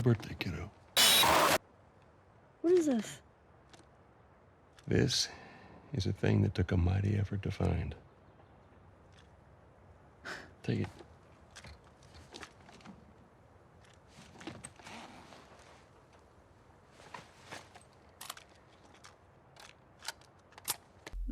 birthday, kiddo. What is this? This is a thing that took a mighty effort to find. Take it.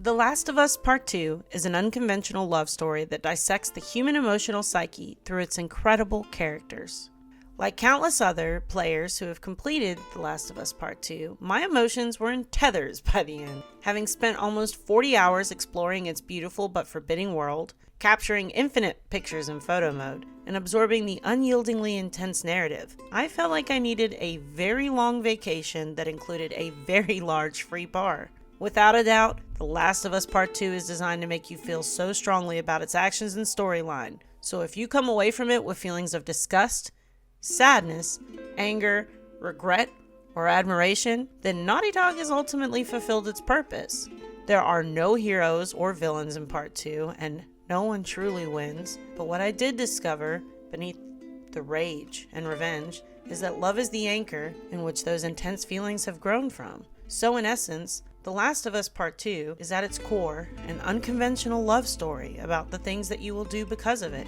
The Last of Us Part 2 is an unconventional love story that dissects the human emotional psyche through its incredible characters. Like countless other players who have completed The Last of Us Part 2, my emotions were in tethers by the end. Having spent almost 40 hours exploring its beautiful but forbidding world, capturing infinite pictures in photo mode, and absorbing the unyieldingly intense narrative, I felt like I needed a very long vacation that included a very large free bar. Without a doubt, The Last of Us Part 2 is designed to make you feel so strongly about its actions and storyline. So if you come away from it with feelings of disgust, sadness, anger, regret, or admiration, then Naughty Dog has ultimately fulfilled its purpose. There are no heroes or villains in Part 2, and no one truly wins. But what I did discover, beneath the rage and revenge, is that love is the anchor in which those intense feelings have grown from. So in essence, The Last of Us Part 2 is at its core an unconventional love story about the things that you will do because of it.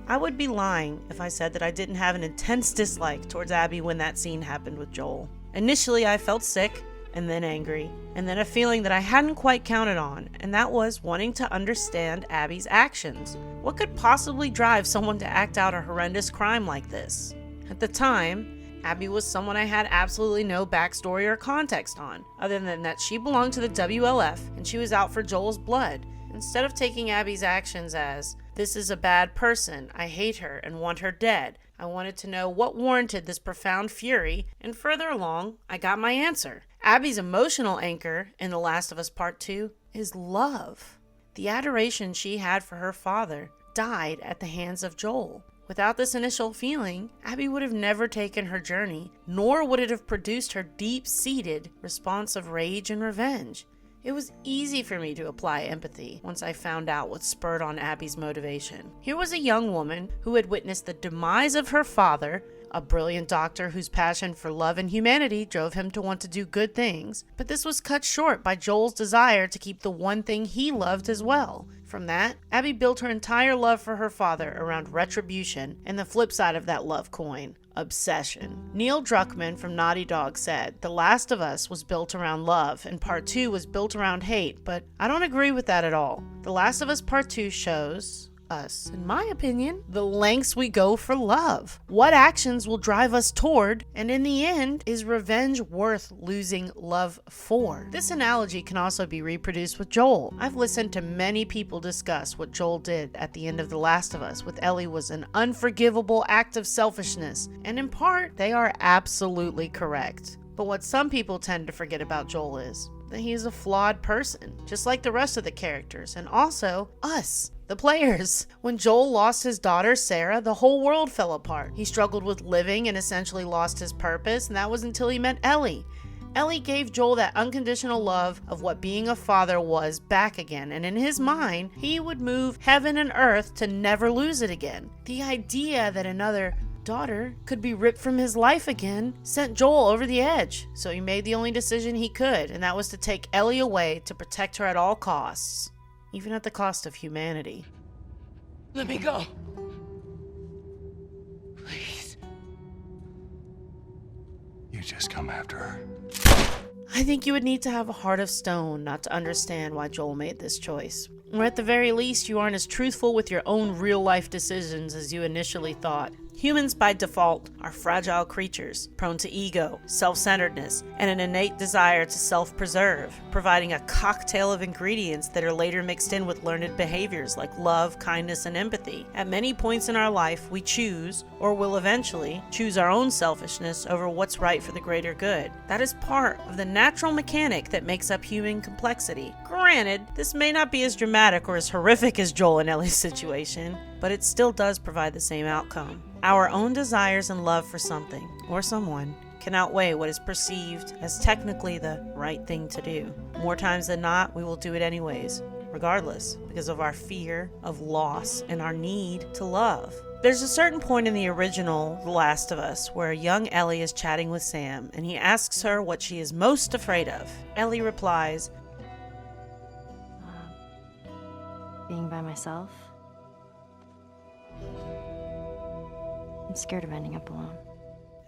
I would be lying if I said that I didn't have an intense dislike towards Abby when that scene happened with Joel. Initially, I felt sick, and then angry, and then a feeling that I hadn't quite counted on, and that was wanting to understand Abby's actions. What could possibly drive someone to act out a horrendous crime like this? At the time, Abby was someone I had absolutely no backstory or context on, other than that she belonged to the WLF and she was out for Joel's blood. Instead of taking Abby's actions as, "This is a bad person, I hate her and want her dead," I wanted to know what warranted this profound fury, and further along, I got my answer. Abby's emotional anchor in The Last of Us Part 2 is love. The adoration she had for her father died at the hands of Joel. Without this initial feeling, Abby would have never taken her journey, nor would it have produced her deep-seated response of rage and revenge. It was easy for me to apply empathy once I found out what spurred on Abby's motivation. Here was a young woman who had witnessed the demise of her father, a brilliant doctor whose passion for love and humanity drove him to want to do good things, but this was cut short by Joel's desire to keep the one thing he loved as well. From that, Abby built her entire love for her father around retribution and the flip side of that love coin, obsession. Neil Druckmann from Naughty Dog said, "The Last of Us was built around love and Part 2 was built around hate," but I don't agree with that at all. The Last of Us Part 2 shows us, in my opinion, the lengths we go for love. What actions will drive us toward, and in the end, is revenge worth losing love for? This analogy can also be reproduced with Joel. I've listened to many people discuss what Joel did at the end of The Last of Us with Ellie was an unforgivable act of selfishness, and in part, they are absolutely correct. But what some people tend to forget about Joel is that he is a flawed person, just like the rest of the characters, and also us, the players. When Joel lost his daughter, Sarah, the whole world fell apart. He struggled with living and essentially lost his purpose, and that was until he met Ellie. Ellie gave Joel that unconditional love of what being a father was back again, and in his mind, he would move heaven and earth to never lose it again. The idea that another daughter could be ripped from his life again sent Joel over the edge, so he made the only decision he could, and that was to take Ellie away to protect her at all costs, even at the cost of humanity. Let me go. Please. You just come after her. I think you would need to have a heart of stone not to understand why Joel made this choice. Or at the very least, you aren't as truthful with your own real-life decisions as you initially thought. Humans by default are fragile creatures, prone to ego, self-centeredness, and an innate desire to self-preserve, providing a cocktail of ingredients that are later mixed in with learned behaviors like love, kindness, and empathy. At many points in our life, we choose, or will eventually, choose our own selfishness over what's right for the greater good. That is part of the natural mechanic that makes up human complexity. Granted, this may not be as dramatic or as horrific as Joel and Ellie's situation, but it still does provide the same outcome. Our own desires and love for something, or someone, can outweigh what is perceived as technically the right thing to do. More times than not, we will do it anyways, regardless, because of our fear of loss and our need to love. There's a certain point in the original The Last of Us where a young Ellie is chatting with Sam and he asks her what she is most afraid of. Ellie replies, Being by myself. I'm scared of ending up alone.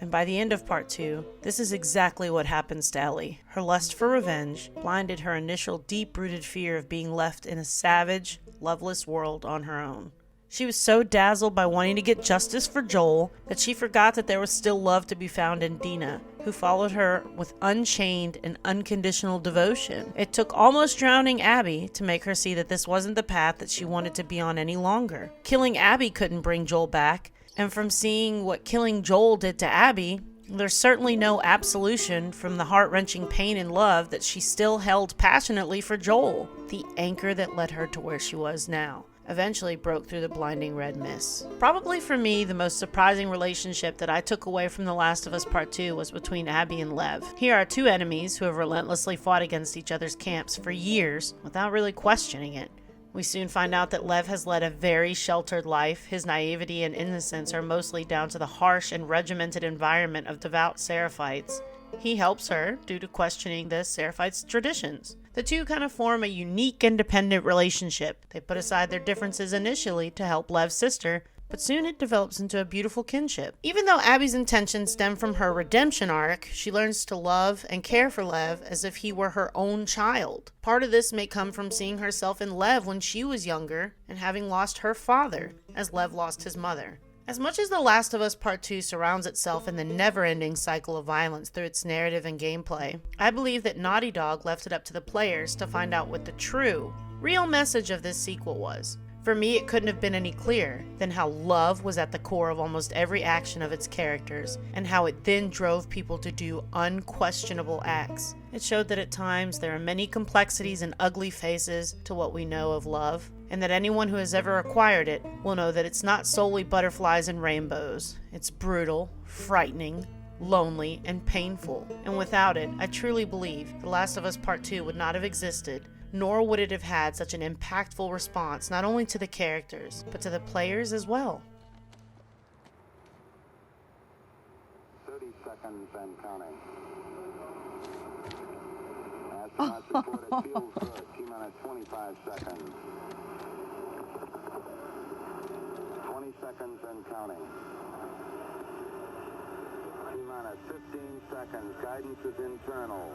and by the end of part 2, this is exactly what happens to Ellie. Her lust for revenge blinded her initial deep-rooted fear of being left in a savage, loveless world on her own. She was so dazzled by wanting to get justice for Joel that she forgot that there was still love to be found in Dina, who followed her with unchained and unconditional devotion. It took almost drowning Abby to make her see that this wasn't the path that she wanted to be on any longer. Killing Abby couldn't bring Joel back, and from seeing what killing Joel did to Abby, there's certainly no absolution from the heart-wrenching pain and love that she still held passionately for Joel, the anchor that led her to where she was now. Eventually broke through the blinding red mist. Probably for me, the most surprising relationship that I took away from The Last of Us Part 2 was between Abby and Lev. Here are two enemies who have relentlessly fought against each other's camps for years without really questioning it. We soon find out that Lev has led a very sheltered life. His naivety and innocence are mostly down to the harsh and regimented environment of devout Seraphites. He helps her due to questioning the Seraphites' traditions. The two kind of form a unique, independent relationship. They put aside their differences initially to help Lev's sister, but soon it develops into a beautiful kinship. Even though Abby's intentions stem from her redemption arc, she learns to love and care for Lev as if he were her own child. Part of this may come from seeing herself in Lev when she was younger and having lost her father, as Lev lost his mother. As much as The Last of Us Part 2 surrounds itself in the never-ending cycle of violence through its narrative and gameplay, I believe that Naughty Dog left it up to the players to find out what the true, real message of this sequel was. For me, it couldn't have been any clearer than how love was at the core of almost every action of its characters, and how it then drove people to do unquestionable acts. It showed that at times there are many complexities and ugly faces to what we know of love, and that anyone who has ever acquired it will know that it's not solely butterflies and rainbows. It's brutal, frightening, lonely, and painful. And without it, I truly believe The Last of Us Part 2 would not have existed, nor would it have had such an impactful response not only to the characters, but to the players as well. 30 seconds and counting. Astronauts report it feels good. T-minus 25 seconds. 20 seconds and counting. T-minus 15 seconds. Guidance is internal.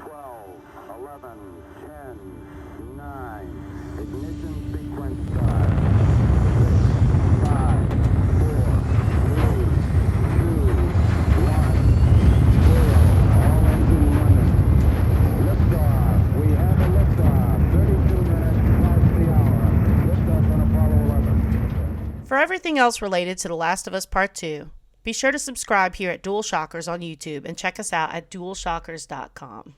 12, 11, 10, 9. Ignition sequence start. 6, 5, 4, 3, 2, 1, 0. All engine running. Liftoff. We have a liftoff. 32 minutes past the hour. Liftoff on Apollo 11. For everything else related to The Last of Us Part 2, be sure to subscribe here at DualShockers on YouTube and check us out at DualShockers.com.